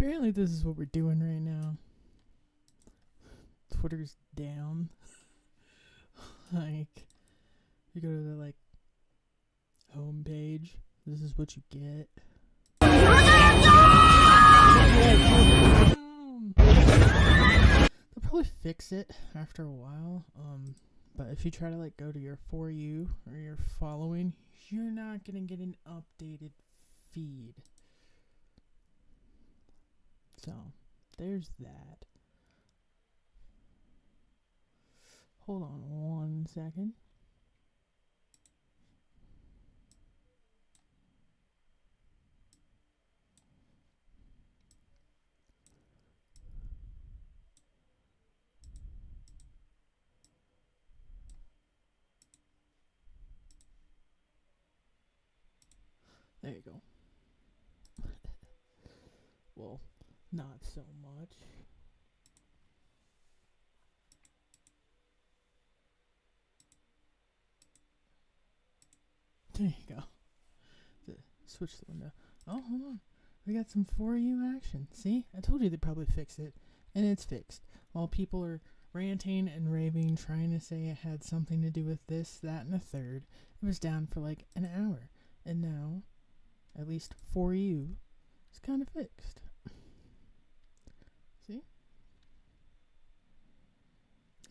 Apparently this is what we're doing right now. Twitter's down. Like, you go to the, like, home page. This is what you get. They'll probably fix it after a while. But if you try to, like, go to your For You or your following, you're not going to get an updated feed. So, there's that. Hold on 1 second. There you go. Well, not so much. There you go. Switch the window. Oh, hold on. We got some For You action. See? I told you they'd probably fix it. And it's fixed. While people are ranting and raving, trying to say it had something to do with this, that, and a third, it was down for like an hour. And now, at least For You, is kind of fixed. See?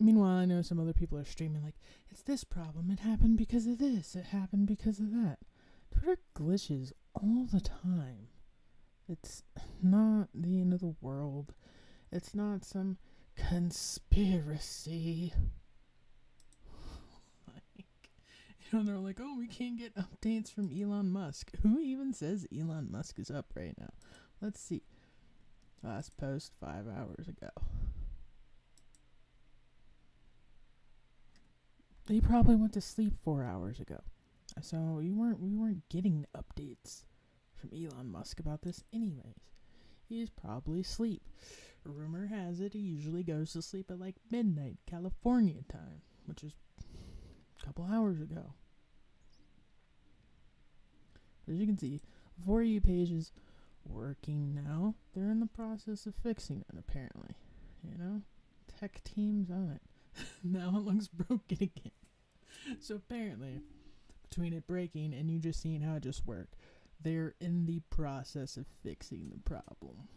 Meanwhile, I know some other people are streaming like, it's this problem, it happened because of this, it happened because of that. Twitter glitches all the time. It's not the end of the world. It's not some conspiracy. They're like, oh, we can't get updates from Elon Musk. Who even says Elon Musk is up right now? Let's see. Last post 5 hours ago. He probably went to sleep 4 hours ago. So we weren't getting updates from Elon Musk about this anyways. He's probably asleep. Rumor has it he usually goes to sleep at like midnight California time, which is a couple hours ago. As you can see, the For You page is working now. They're in the process of fixing it, apparently. You know? Tech team's on it. Now it looks broken again. So apparently, between it breaking and you just seeing how it just worked, they're in the process of fixing the problem.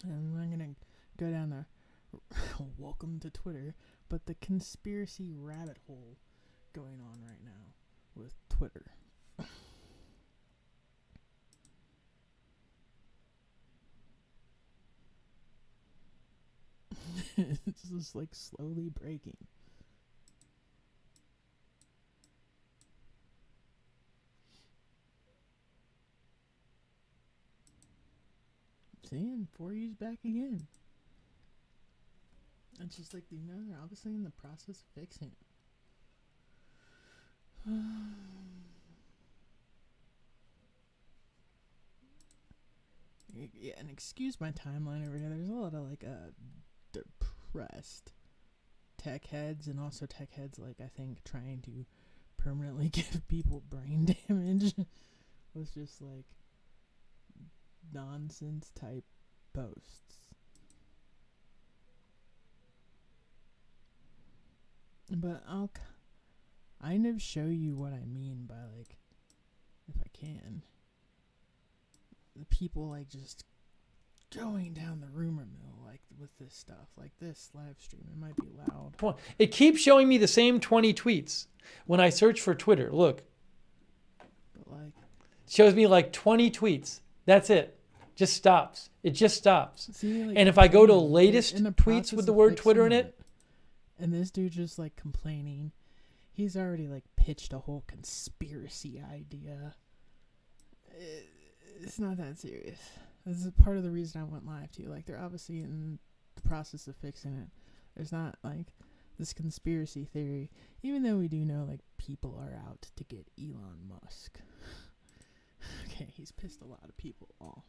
And I'm going to go down the welcome to Twitter, but the conspiracy rabbit hole going on right now with Twitter. It's just like slowly breaking. See, and For You's back again. It's just like, they're obviously in the process of fixing it. Yeah, and excuse my timeline over here. There's a lot of like depressed tech heads, and also tech heads like, I think, trying to permanently give people brain damage with just like nonsense type posts. But I'll kind of show you what I mean by, like, if I can, the people like just going down the rumor mill, like with this stuff, like this live stream. It might be loud. It keeps showing me the same 20 tweets when I search for Twitter. Look, But like, it shows me like 20 tweets. That's it. Just stops. It just stops. see, like, And if I go to latest tweets with the word Twitter in it, and this dude just like complaining, he's already like pitched a whole conspiracy idea. It's not that serious. This is part of the reason I went live too. Like, they're obviously in the process of fixing it. There's not like this conspiracy theory, even though we do know like people are out to get Elon Musk. Okay, he's pissed a lot of people off.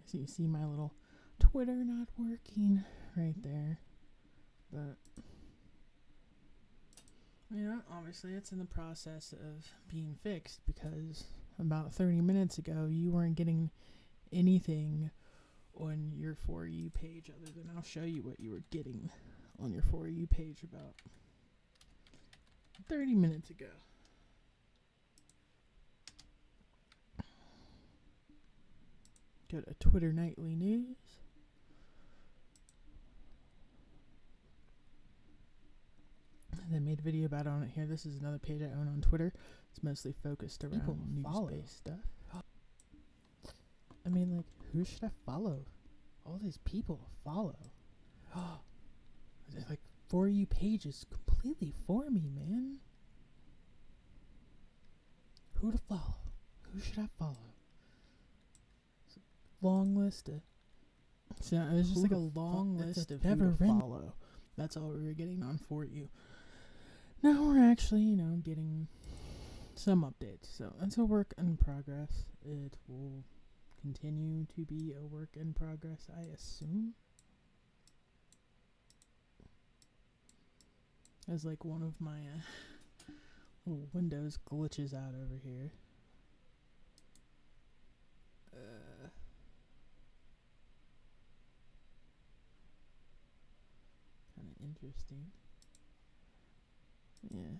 So you see my little Twitter not working right there. But, you know, obviously it's in the process of being fixed because about 30 minutes ago, you weren't getting anything on your For You page other than I'll show you what you were getting on your For You page about 30 minutes ago. Go to Twitter Nightly News. And I made a video about it on it here. This is another page I own on Twitter. It's mostly focused around news-based stuff. I mean, like, who should I follow? All these people to follow. Like, For You page is completely for me, man. Who to follow? Who should I follow? It's a long list of... So it was just like a long list of who to follow. That's all we were getting on For You. Now we're actually, getting some updates. So it's a work in progress. It will continue to be a work in progress, I assume. As like one of my little Windows glitches out over here. Kind of interesting. Yeah.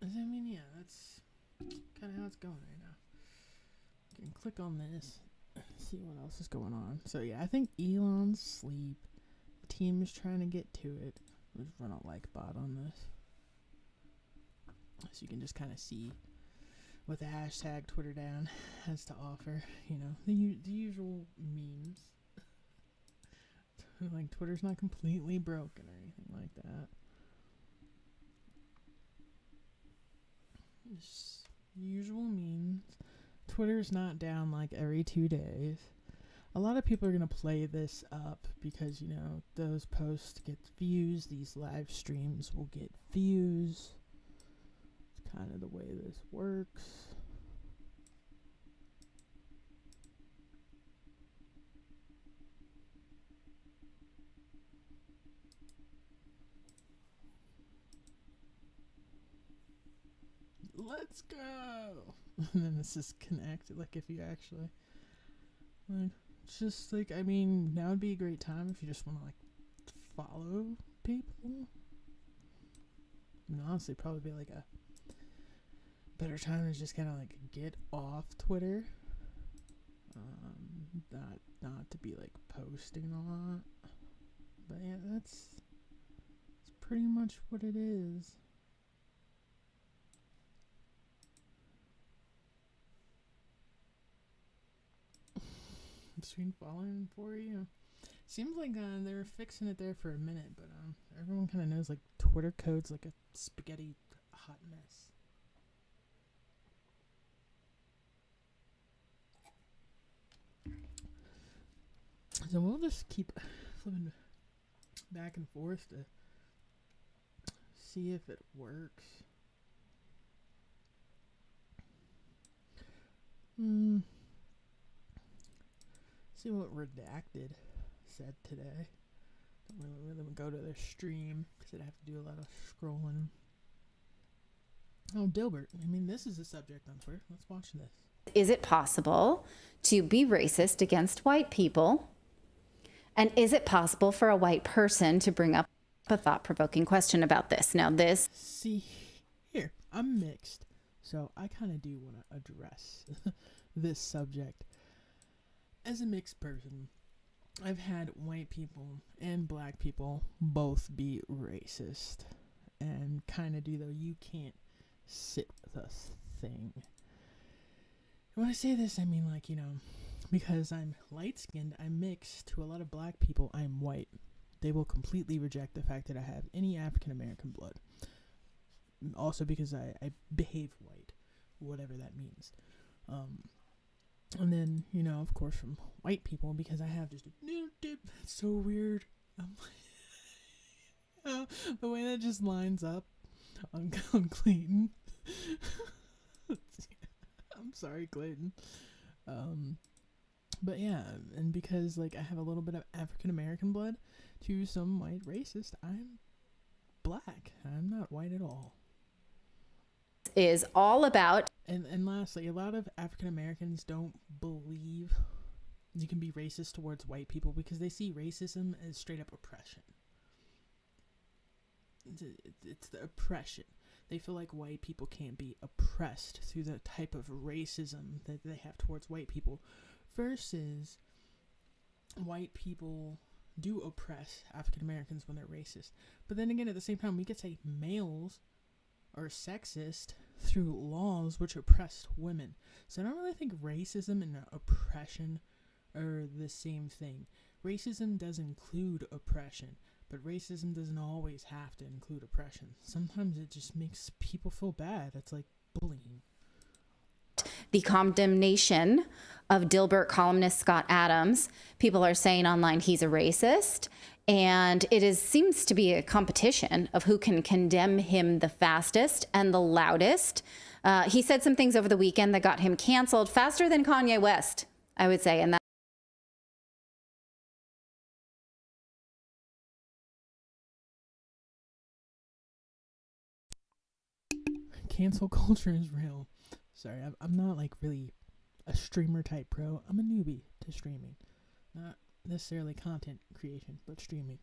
I mean, yeah, that's kind of how it's going right now. You can click on this, see what else is going on. So yeah, I think Elon's asleep. The team is trying to get to it. Let's run a like bot on this, so you can just kind of see what the hashtag Twitter down has to offer. The usual memes. Like, Twitter's not completely broken or anything like that. Just usual memes. Twitter's not down like every 2 days. A lot of people are going to play this up because, those posts get views. These live streams will get views. It's kind of the way this works. Let's go. And then this is connected. Like, if you actually, like, it's just like, I mean, now would be a great time if you just want to, like, follow people. I mean, honestly, probably be like a better time to just kind of like get off Twitter. Not to be like posting a lot. But yeah, that's pretty much what it is. Between following and For You. Seems like they were fixing it there for a minute, but everyone kind of knows like Twitter code's like a spaghetti hot mess. So we'll just keep flipping back and forth to see if it works. See what Redacted said today. Don't really go to their stream because I'd have to do a lot of scrolling. Oh, Dilbert. I mean, this is a subject on Twitter. Let's watch this. Is it possible to be racist against white people? And is it possible for a white person to bring up a thought-provoking question about this? Now, this... See, here, I'm mixed. So I kind of do want to address this subject. As a mixed person, I've had white people and black people both be racist and kind of do the "you can't sit with us" thing. When I say this, I mean, like, because I'm light-skinned, I'm mixed. To a lot of black people, I'm white. They will completely reject the fact that I have any African-American blood. Also because I behave white, whatever that means. And then, of course, from white people, because I have just a dip. It's so weird. The way that just lines up on Clayton. I'm sorry, Clayton. But yeah, and because, like, I have a little bit of African-American blood to some white racist, I'm black. I'm not white at all. is all about. And lastly, a lot of African Americans don't believe you can be racist towards white people because they see racism as straight up oppression. It's the oppression. They feel like white people can't be oppressed through the type of racism that they have towards white people, versus white people do oppress African Americans when they're racist. But then again, at the same time, we could say males are sexist through laws which oppress women. So I don't really think racism and oppression are the same thing. Racism does include oppression, but racism doesn't always have to include oppression. Sometimes it just makes people feel bad. It's like bullying. The condemnation of Dilbert columnist Scott Adams. People are saying online he's a racist, and seems to be a competition of who can condemn him the fastest and the loudest. He said some things over the weekend that got him canceled faster than Kanye West, I would say, and that Cancel culture is real. Sorry, I'm not like really a streamer type pro. I'm a newbie to streaming. Not necessarily content creation, but streaming.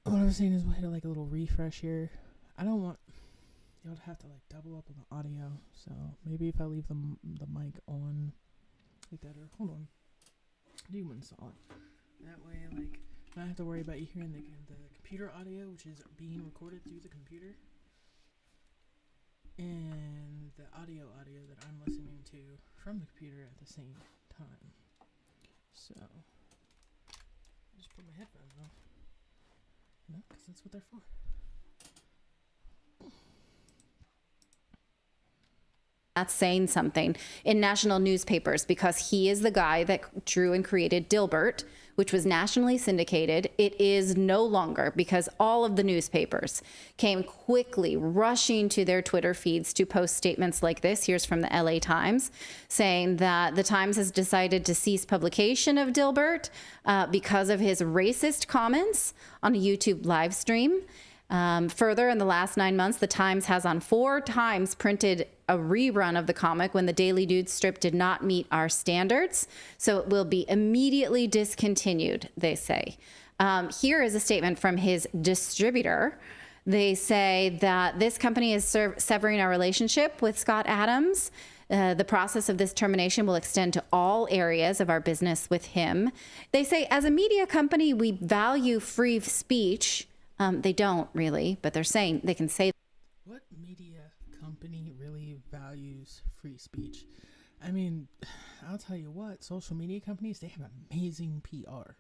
What I was saying is we'll hit like a little refresh here. I don't want y'all to have to like double up on the audio. So maybe if I leave the mic on like that, or hold on, do one solid. That way, like, I don't have to worry about you hearing the computer audio, which is being recorded through the computer, and the audio that I'm listening to from the computer at the same time. So, I just put my headphones on. Because that's what they're for. that's saying something in national newspapers, because he is the guy that drew and created Dilbert, which was nationally syndicated. It is no longer, because all of the newspapers came quickly rushing to their Twitter feeds to post statements like this. Here's from the LA Times saying that the Times has decided to cease publication of Dilbert because of his racist comments on a YouTube live stream. Further, in the last 9 months, the Times has on 4 times printed a rerun of the comic when the Daily Dude strip did not meet our standards. So it will be immediately discontinued, they say. Here is a statement from his distributor. They say that this company is severing our relationship with Scott Adams. The process of this termination will extend to all areas of our business with him. They say, as a media company, we value free speech. They don't really, but they're saying they can say. What media company really values free speech? I mean, I'll tell you what, social media companies, they have amazing PR.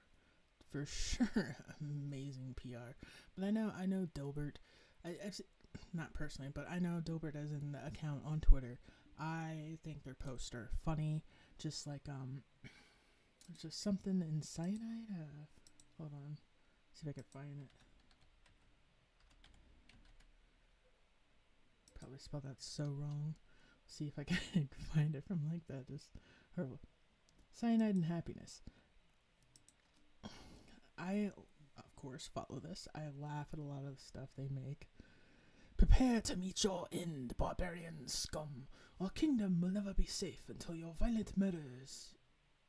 For sure, amazing PR. But I know Dilbert. I've not personally, but I know Dilbert as an account on Twitter. I think their posts are funny. Just like, there's just something in cyanide. Hold on. See if I can find it. Probably spelled that so wrong. See if I can find it from like that. Just horrible. Cyanide and happiness. I, of course, follow this. I laugh at a lot of the stuff they make. Prepare to meet your end, barbarian scum. Our kingdom will never be safe until your violent murders.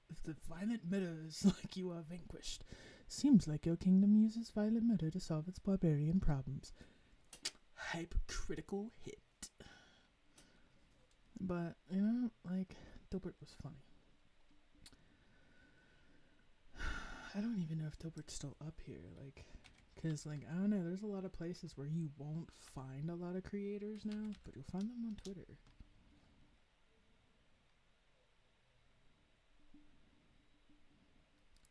If the violent murders like you are vanquished. Seems like your kingdom uses violent murder to solve its barbarian problems. Hypocritical hit. But, you know, like, Dilbert was funny. I don't even know if Dilbert's still up here, like, because, like, I don't know, there's a lot of places where you won't find a lot of creators now, but you'll find them on Twitter.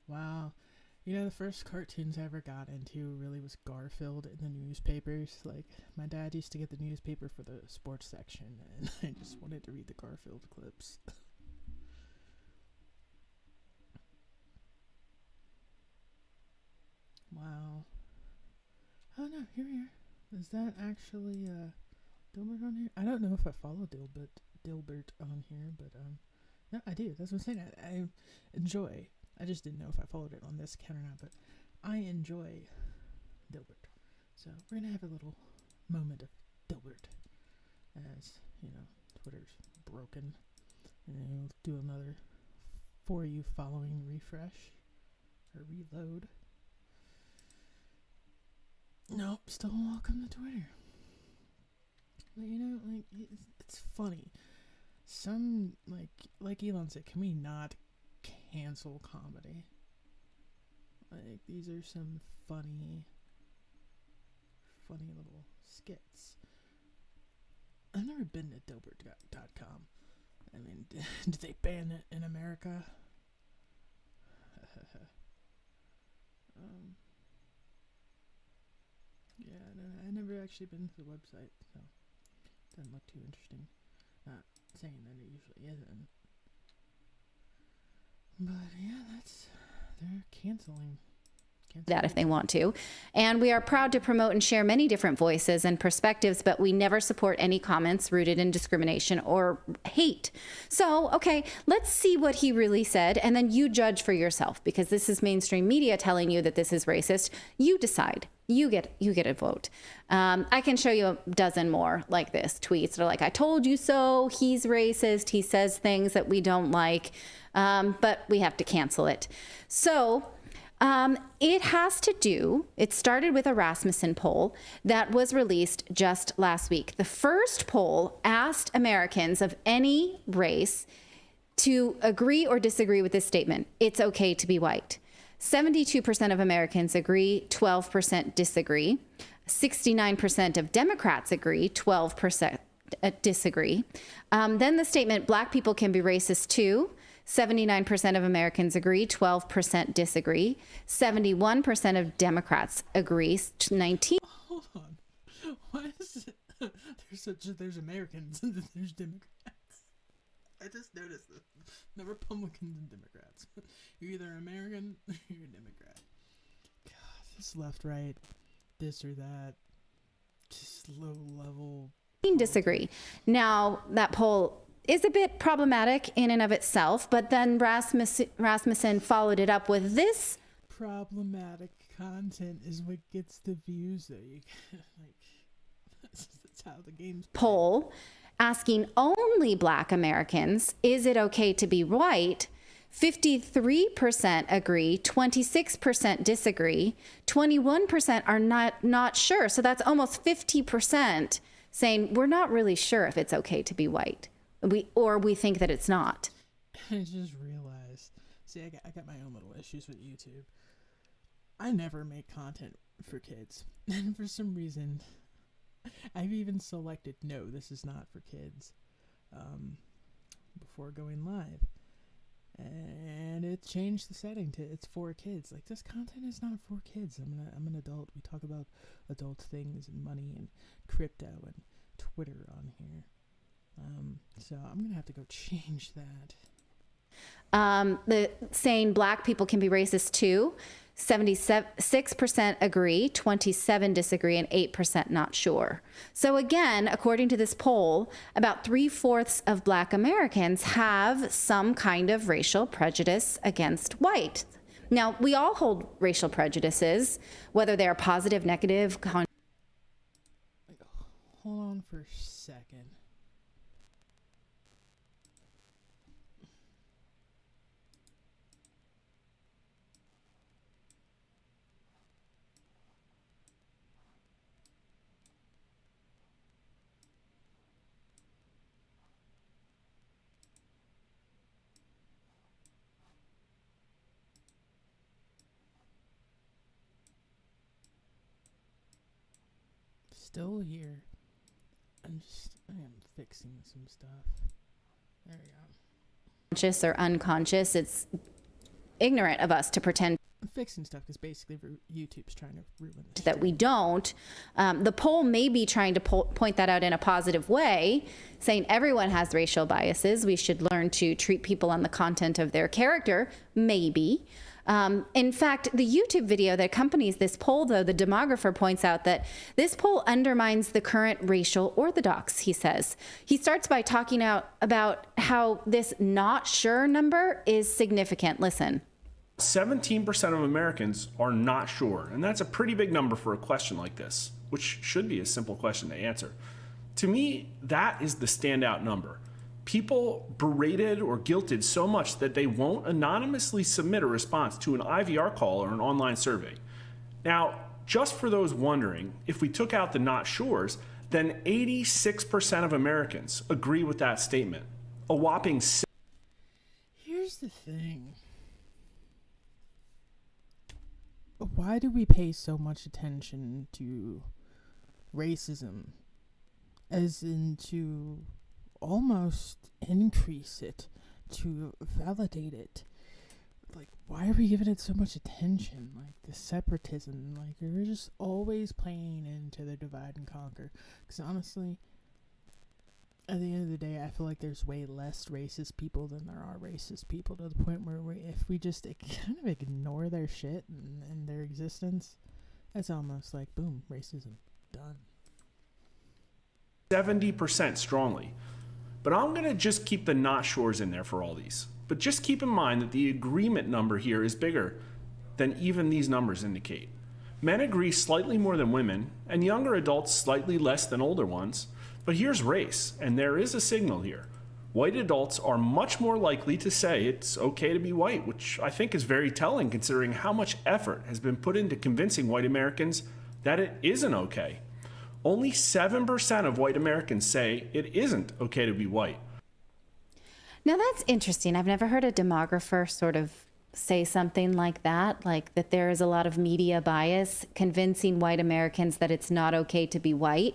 Wow. You know, the first cartoons I ever got into really was Garfield in the newspapers. Like, my dad used to get the newspaper for the sports section, and I just wanted to read the Garfield clips. Wow. Oh no, here we are. Is that actually Dilbert on here? I don't know if I follow Dilbert on here, but no, I do. That's what I'm saying. I enjoy. I just didn't know if I followed it on this account or not, but I enjoy Dilbert. So we're gonna have a little moment of Dilbert. broken. And we'll do another For You following refresh or reload. Nope, still welcome to Twitter. But you know, like, it's funny. Some, like Elon said, can we not cancel comedy? Like, these are some funny little skits. I've never been to Dilbert.com. I mean, did they ban it in America? Yeah, I never actually been to the website, so it doesn't look too interesting. Not saying that it usually isn't. But yeah, they're canceling that if they want to. And we are proud to promote and share many different voices and perspectives, but we never support any comments rooted in discrimination or hate. So, okay, let's see what he really said, and then you judge for yourself, because this is mainstream media telling you that this is racist. You decide. You get a vote. I can show you a dozen more like this tweets that are like, I told you so, he's racist, he says things that we don't like, but we have to cancel it. So it started with a Rasmussen poll that was released just last week. The first poll asked Americans of any race to agree or disagree with this statement: it's okay to be white. 72% of Americans agree, 12% disagree. 69% of Democrats agree, 12% disagree. Then the statement, black people can be racist too. 79% of Americans agree, 12% disagree. 71% of Democrats agree, 19. Hold on. Why is it there's Americans and then there's Democrats? I just noticed this. No Republicans and Democrats. You're either American or you're a Democrat. God, this left, right, this or that. Just low level. Disagree. Now, that poll is a bit problematic in and of itself, but then Rasmussen followed it up with this. Problematic content is what gets the views, though. You that's how the game's played. Poll asking only black Americans, is it okay to be white? 53% agree, 26% disagree, 21% are not sure. So that's almost 50% saying we're not really sure if it's okay to be white. We think that it's not. I just realized. See, I got my own little issues with YouTube. I never make content for kids. And for some reason, I've even selected no, this is not for kids, before going live. And it changed the setting to it's for kids. Like, this content is not for kids. I'm an adult. We talk about adult things and money and crypto and Twitter on here. So I'm gonna have to go change that. The saying black people can be racist too. 76% agree, 27% disagree, and 8% not sure. So again, according to this poll, about 3/4 of black Americans have some kind of racial prejudice against white. Now, we all hold racial prejudices, whether they are positive, negative. Hold on for a second. Still here. I am fixing some stuff. There we go. Conscious or unconscious, it's ignorant of us to pretend I'm fixing stuff because basically YouTube's trying to ruin this. That we don't. The poll may be trying to point that out in a positive way, saying everyone has racial biases. We should learn to treat people on the content of their character, maybe. In fact, the YouTube video that accompanies this poll, though, the demographer points out that this poll undermines the current racial orthodox, he says. He starts by talking about how this not sure number is significant. Listen. 17% of Americans are not sure, and that's a pretty big number for a question like this, which should be a simple question to answer. To me, that is the standout number. people berated or guilted so much that they won't anonymously submit a response to an IVR call or an online survey. Now, just for those wondering, if we took out the not sures, then 86% of Americans agree with that statement. A whopping Here's the thing. Why do we pay so much attention to racism? As in to almost increase it, to validate it. Like, why are we giving it so much attention? Like, the separatism, like, we're just always playing into the divide and conquer. Because honestly, at the end of the day, I feel like there's way less racist people than there are racist people, to the point where if we just kind of ignore their shit and their existence, it's almost like, boom, racism, done. 70% strongly. But I'm going to just keep the not sures in there for all these. But just keep in mind that the agreement number here is bigger than even these numbers indicate. Men agree slightly more than women, and younger adults slightly less than older ones. But here's race, and there is a signal here. White adults are much more likely to say it's okay to be white, which I think is very telling considering how much effort has been put into convincing white Americans that it isn't okay. Only 7% of white Americans say it isn't okay to be white. Now that's interesting. I've never heard a demographer sort of say something like that there is a lot of media bias convincing white Americans that it's not okay to be white.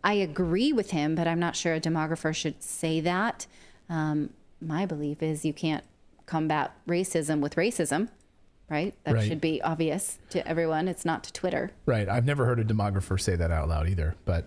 I agree with him, but I'm not sure a demographer should say that. My belief is you can't combat racism with racism, right? That should be obvious to everyone. It's not to Twitter. Right. I've never heard a demographer say that out loud either, but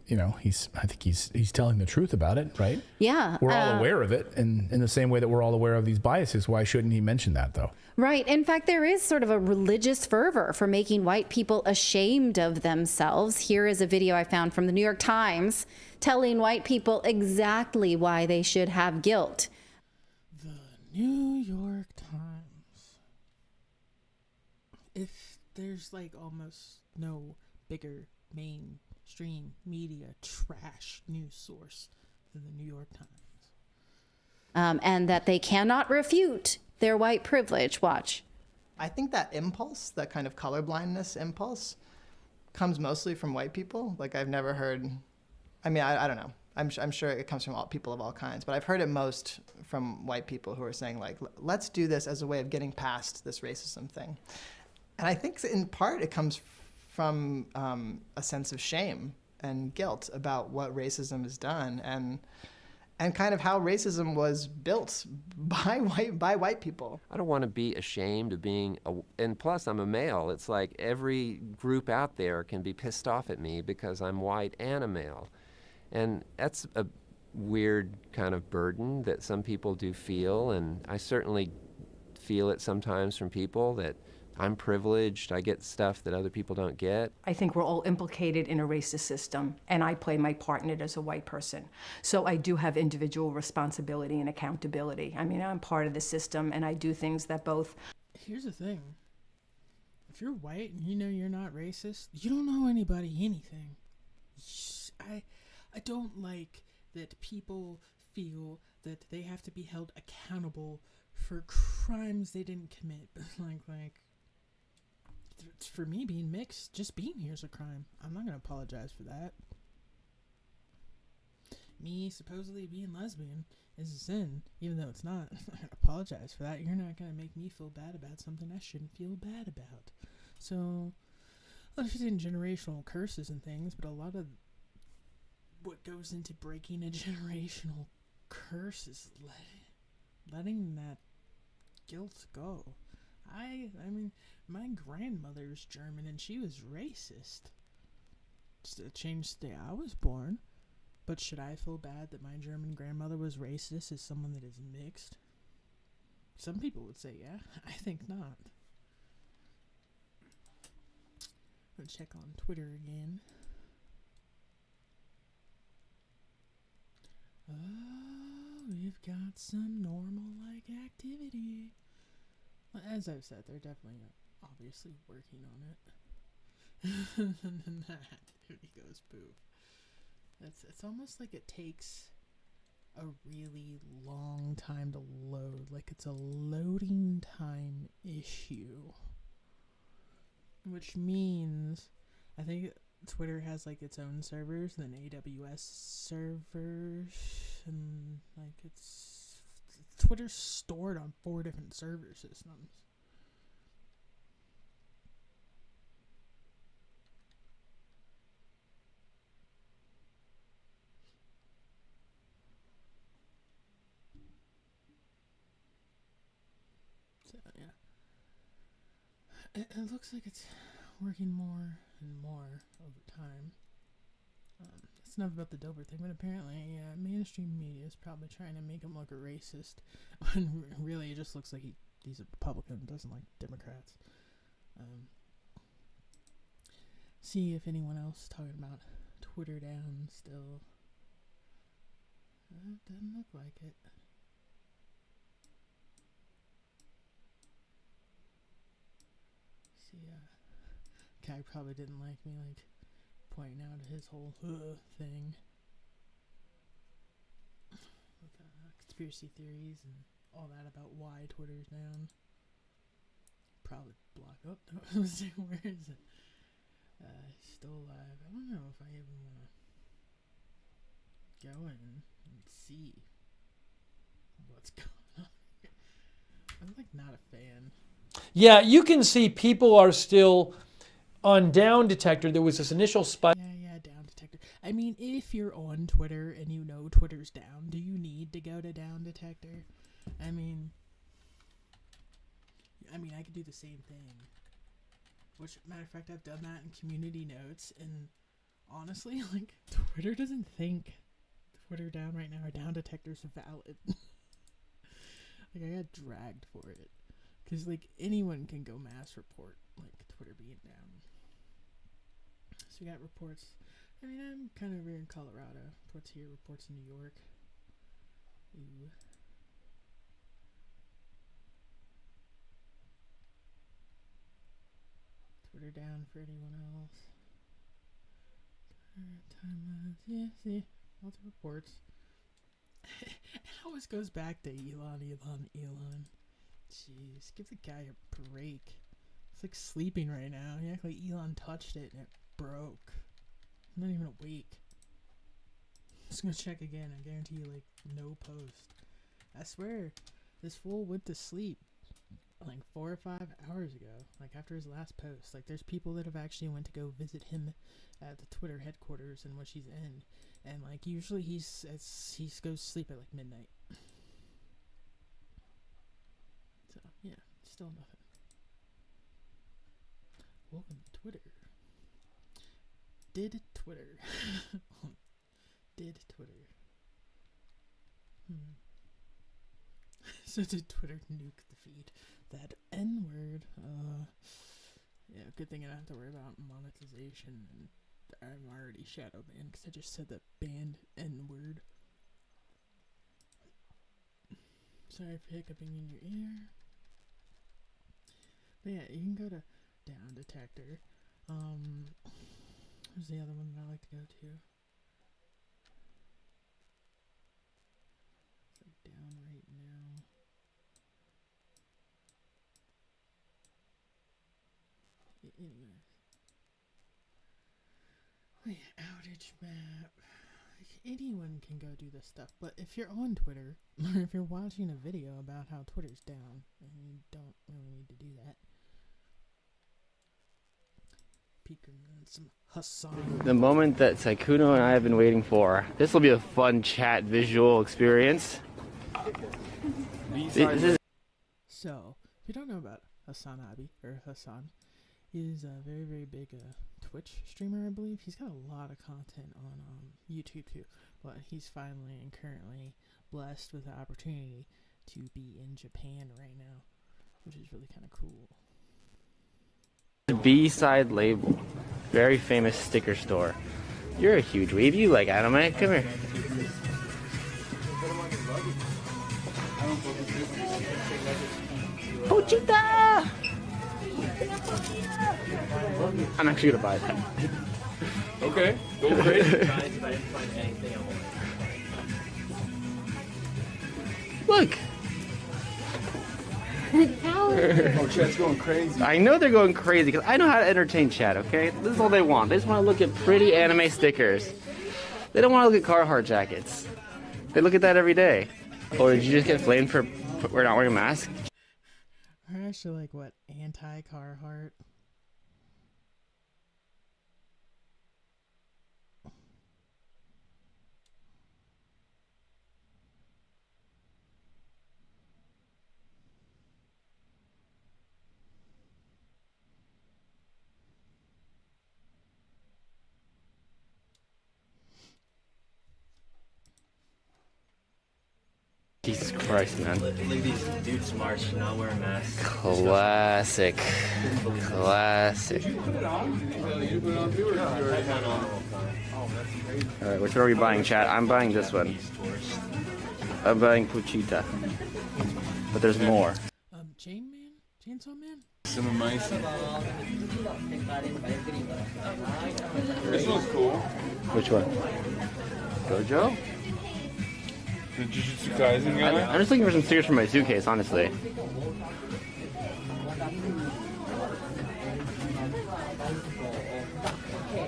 you know, I think he's telling the truth about it, right? Yeah. We're all aware of it, and in the same way that we're all aware of these biases. Why shouldn't he mention that, though? Right. In fact, there is sort of a religious fervor for making white people ashamed of themselves. Here is a video I found from the New York Times telling white people exactly why they should have guilt. The New York Times. If there's like almost no bigger mainstream media trash news source than the New York Times. And that they cannot refute their white privilege. Watch. I think that impulse, that kind of colorblindness impulse, comes mostly from white people. Like, I've never heard, I mean, I don't know. I'm sure it comes from all people of all kinds, but I've heard it most from white people who are saying, like, let's do this as a way of getting past this racism thing. And I think in part it comes from a sense of shame and guilt about what racism has done, and kind of how racism was built by white people. I don't want to be ashamed of being, and plus I'm a male. It's like every group out there can be pissed off at me because I'm white and a male. And that's a weird kind of burden that some people do feel, and I certainly feel it sometimes from people that I'm privileged, I get stuff that other people don't get. I think we're all implicated in a racist system, and I play my part in it as a white person. So I do have individual responsibility and accountability. I mean, I'm part of the system, and I do things that both... Here's the thing. If you're white and you know you're not racist, you don't know anybody anything. I don't like that people feel that they have to be held accountable for crimes they didn't commit. like for me, being mixed, just being here is a crime. I'm not going to apologize for that. Me supposedly being lesbian is a sin, even though it's not. I'm not going to apologize for that. You're not going to make me feel bad about something I shouldn't feel bad about. So, I'm just in generational curses and things, but a lot of what goes into breaking a generational curse is letting that guilt go. I mean, my grandmother's German and she was racist. It changed the day I was born. But should I feel bad that my German grandmother was racist as someone that is mixed? Some people would say yeah. I think not. I'm gonna check on Twitter again. Oh, we've got some normal-like activity. Well, as I've said, they're definitely obviously working on it. And then that activity goes poof. It's almost like it takes a really long time to load. Like, it's a loading time issue. Which means, I think Twitter has, like, its own servers, and then AWS servers, and, like, Twitter's stored on 4 different server systems. So, yeah. It looks like it's working more and more over time. It's enough about the Dilbert thing, but apparently mainstream media is probably trying to make him look a racist, when really it just looks like he's a Republican and doesn't like Democrats. See if anyone else is talking about Twitter down still. Doesn't look like it. See, guy probably didn't like me, like, pointing out his whole thing with conspiracy theories and all that about why Twitter's down. Probably block up. Where is it? Still alive. I don't know if I even want to go in and see what's going on. I'm like not a fan. Yeah, you can see people are still on Down Detector. There was this initial spike. Yeah, Down Detector. I mean, if you're on Twitter and you know Twitter's down, do you need to go to Down Detector? I mean, I could do the same thing. Which, matter of fact, I've done that in community notes, and honestly, like, Twitter doesn't think Twitter down right now or Down Detector's valid. Like, I got dragged for it. Because, like, anyone can go mass report, like, Twitter being down. So we got reports. I mean, I'm kind of over in Colorado. Reports here, reports in New York. Ooh. Twitter down for anyone else. Timelines. Yeah, see. Lots of reports. It always goes back to Elon. Jeez, give the guy a break. It's like sleeping right now. He acts like Elon touched it and it broke. I'm not even awake. Just gonna check again. I guarantee you, like, no post. I swear, this fool went to sleep like 4 or 5 hours ago, like after his last post. Like, there's people that have actually went to go visit him at the Twitter headquarters in which he's in, and like usually he goes to sleep at like midnight. So yeah, still nothing. Welcome to Twitter. Did Twitter So did Twitter nuke the feed? That N-word. Yeah, good thing I don't have to worry about monetization, and I'm already shadow banned because I just said that banned N-word. Sorry for hiccuping in your ear. But yeah, you can go to Down Detector. Where's the other one that I like to go to? It's like down right now. Anyways. Oh yeah, outage map. Like, anyone can go do this stuff, but if you're on Twitter, or if you're watching a video about how Twitter's down, and you don't really need to do that, peek and some Hassan. The moment that Saikuno and I have been waiting for. This will be a fun chat visual experience. So, if you don't know about Hassan Abi, or Hassan, he's a very, very big Twitch streamer, I believe. He's got a lot of content on YouTube too, but he's finally and currently blessed with the opportunity to be in Japan right now, which is really kind of cool. B-side label. Very famous sticker store. You're a huge weeb. You like anime? Come here. Pochita! I'm actually gonna buy that. Okay, go crazy. Oh, chat's going crazy. I know they're going crazy because I know how to entertain chat, okay? This is all they want. They just want to look at pretty anime stickers. They don't want to look at Carhartt jackets. They look at that every day. Or did you just get flamed for we're not wearing a mask? Or actually, like, what, anti-Carhartt? Jesus Christ, man. Look at these dudes march, not wearing masks. Classic. Classic. Alright, which one are we buying, chat? I'm buying this one. I'm buying Puchita. But there's more. Chainsaw Man? Some of mice. This one's cool. Which one? Gojo? The Jujutsu Kaisen guy? I'm just looking for some stickers for my suitcase, honestly.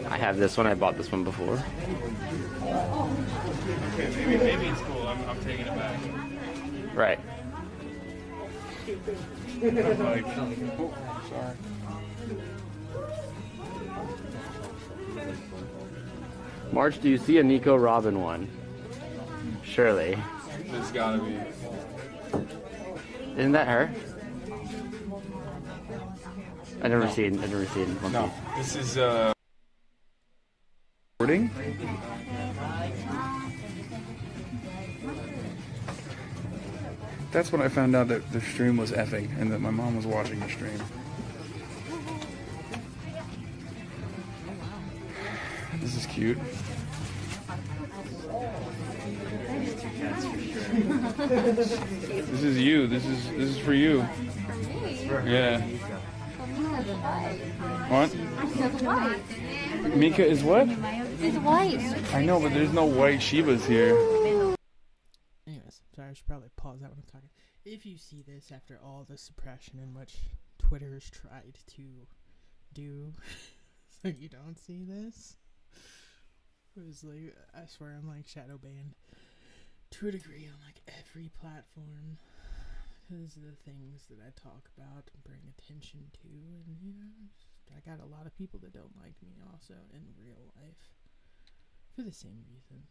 I have this one. I bought this one before. Okay, maybe it's cool. I'm taking it back. Right. I'm like, oh, sorry. March, do you see a Nico Robin one? Surely. There's gotta be. Isn't that her? I never seen One No, Piece. this is recording. That's when I found out that the stream was effing and that my mom was watching the stream. This is cute. This is you. This is for you. Yeah. What? Mika is what? It's white. I know, but there's no white Shibas here. Anyways, sorry, I should probably pause that when I'm talking. If you see this after all the suppression in which Twitter has tried to do, so you don't see this, it was like, I swear I'm like shadow banned to a degree on like every platform because of the things that I talk about and bring attention to, and you know, I got a lot of people that don't like me also in real life for the same reason.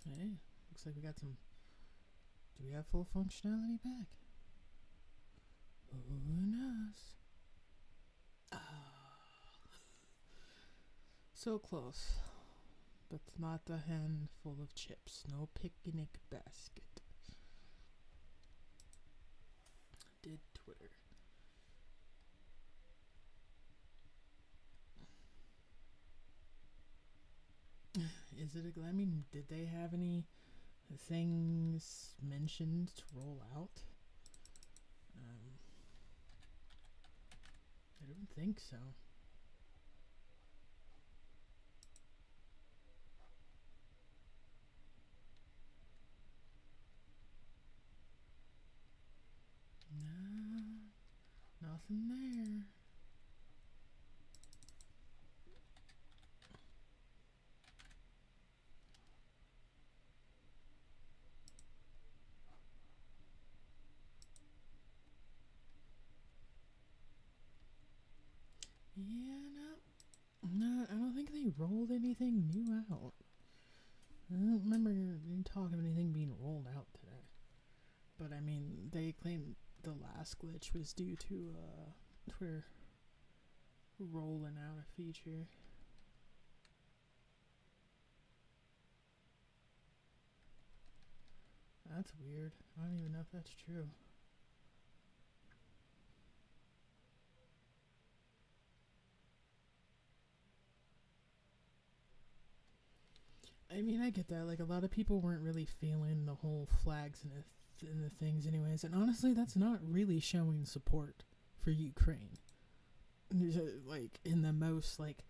Hey, looks like we got some. Do we have full functionality back? Who knows? So close, but not a handful of chips. No picnic basket. Did Twitter. Is it I mean, did they have any things mentioned to roll out? I don't think so. No, nothing there. Yeah, no, I don't think they rolled anything new out. I don't remember any talk of anything being rolled out today. But I mean, they claimed the last glitch was due to Twitter rolling out a feature. That's weird. I don't even know if that's true. I mean, I get that. Like, a lot of people weren't really feeling the whole flags and the things anyways. And honestly, that's not really showing support for Ukraine. Like, in the most, like,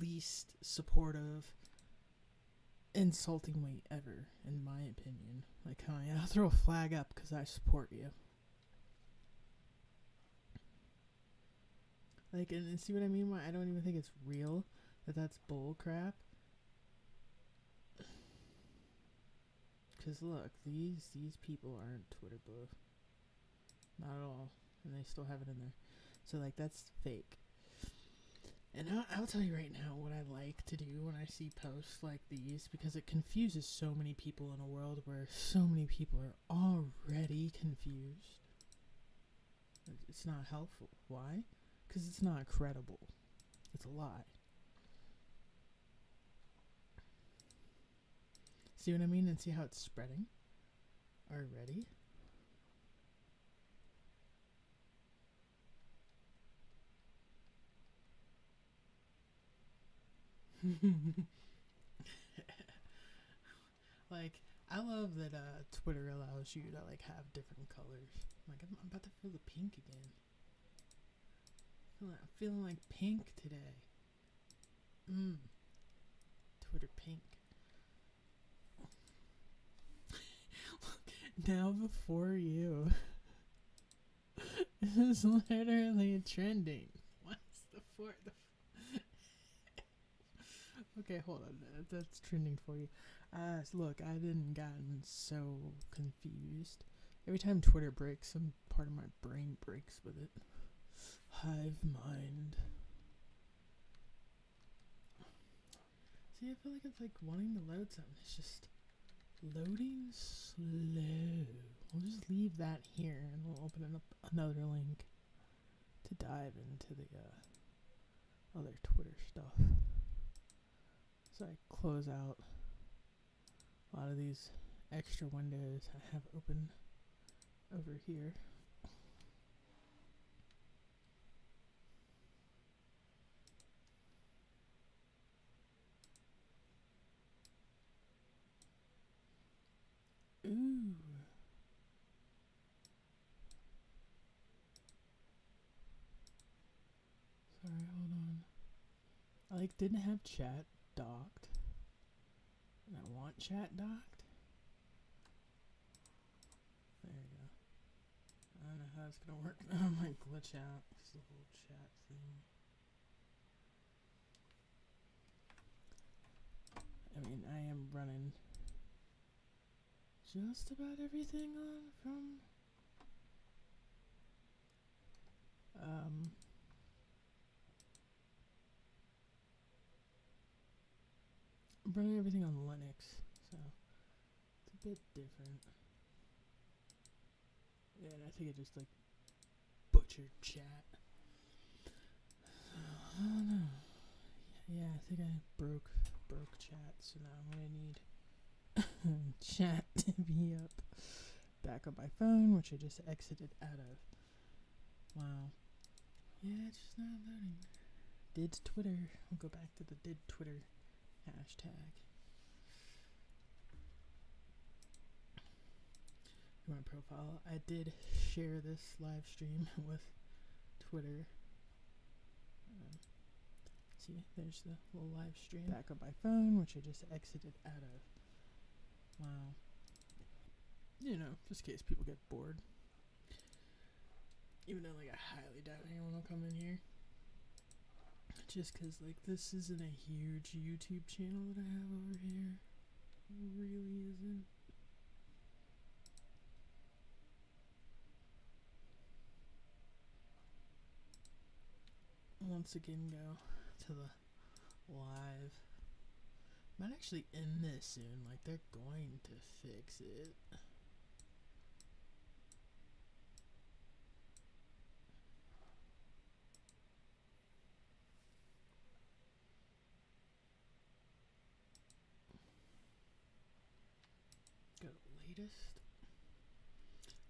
least supportive, insulting way ever, in my opinion. Like, I'll throw a flag up because I support you. Like, and see what I mean? Why I don't even think it's real. That's bull crap. Because look, these people aren't Twitter blue. Not at all. And they still have it in there. So, like, that's fake. And I'll tell you right now what I like to do when I see posts like these, because it confuses so many people in a world where so many people are already confused. It's not helpful. Why? Because it's not credible. It's a lie. See what I mean? And see how it's spreading already? Like, I love that Twitter allows you to, like, have different colors. Like, I'm about to feel the pink again. I'm feeling like pink today. Twitter pink. Now before you. This is literally trending. What's the for the? Okay, hold on. That's trending for you. Look, I didn't gotten so confused. Every time Twitter breaks, some part of my brain breaks with it. Hive mind. See, I feel like it's like wanting to load something. It's just loading slow. We'll just leave that here and we'll open up another link to dive into the other Twitter stuff. So I close out a lot of these extra windows I have open over here. Ooh. Sorry, hold on. I didn't have chat docked. And I want chat docked. There you go. I don't know how it's gonna work. I might glitch out. It's the whole chat thing. I mean, I am running just about everything on from I'm running everything on Linux, so it's a bit different. Yeah, and I think it just butchered chat. So, I don't know. Yeah, I think I broke chat, so now I'm gonna need chat to be up back on my phone, which I just exited out of. Wow. Yeah, it's just not loading. Did Twitter. We'll go back to the did Twitter hashtag. In my profile, I did share this live stream with Twitter. See, there's the little live stream back on my phone, which I just exited out of. Wow. You know, just in case people get bored. Even though, I highly doubt anyone will come in here. Just because, this isn't a huge YouTube channel that I have over here. It really isn't. Once again, go to the live. Might actually end this soon. They're going to fix it. Go to latest.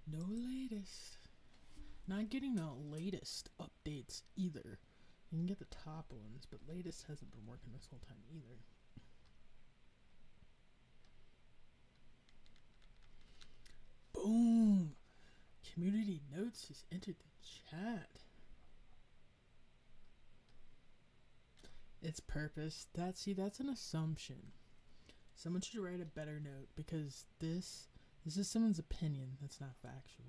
No latest. Not getting the latest updates either. You can get the top ones, but latest hasn't been working this whole time either. Boom! Community Notes has entered the chat. its purpose. That's an assumption. Someone should write a better note because this is someone's opinion that's not factual.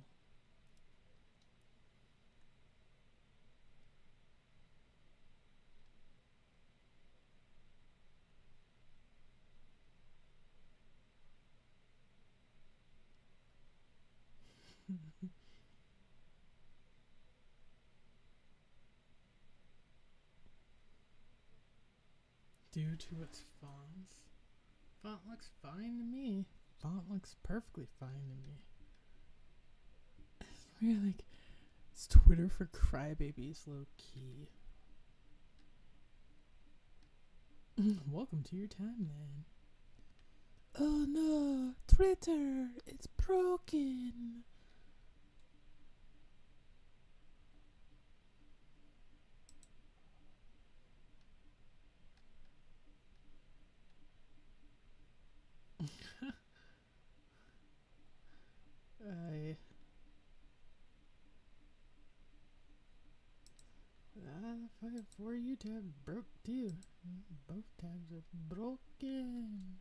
Due to its fonts. Font looks fine to me. Font looks perfectly fine to me. It's really like, it's Twitter for crybabies, low key. Welcome to your timeline. Oh no, Twitter, it's broken. Fucking For You tab broke too. Both tabs are broken.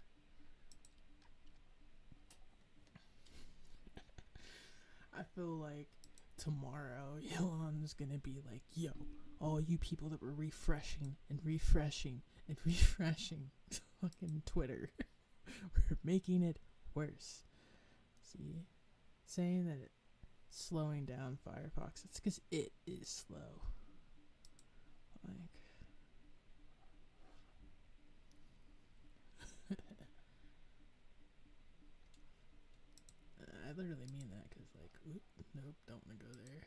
I feel like tomorrow Elon's gonna be like, yo, all you people that were refreshing and refreshing and refreshing fucking Twitter, we're making it worse. See, saying that it's slowing down Firefox, it's because it is slow. Like, I literally mean that because, like, oop, nope, don't want to go there.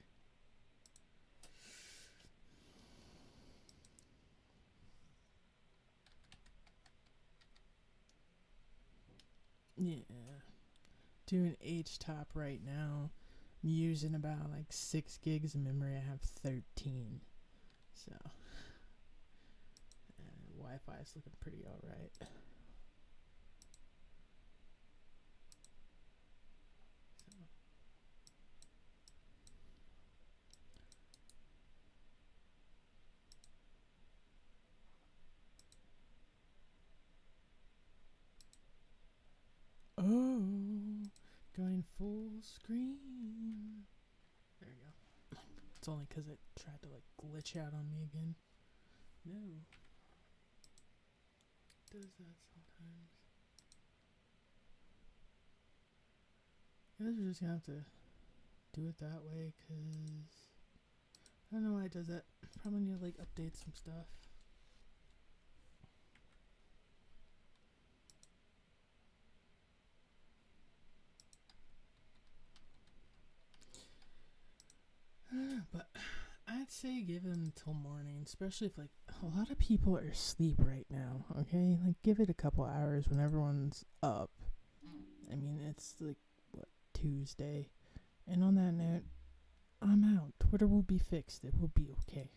Yeah, doing HTOP right now. I'm using about like 6 gigs of memory. I have 13, so Wi-Fi is looking pretty all right. Oh, going full screen. There we go. It's only because it tried to like glitch out on me again. No. It does that sometimes. I guess we're just gonna have to do it that way because I don't know why it does that. Probably need to like update some stuff. But I'd say give it until morning, especially if like a lot of people are asleep right now. Okay, like give it a couple hours when everyone's up. I mean, it's like what, Tuesday, and on that note, I'm out. Twitter will be fixed. It will be okay.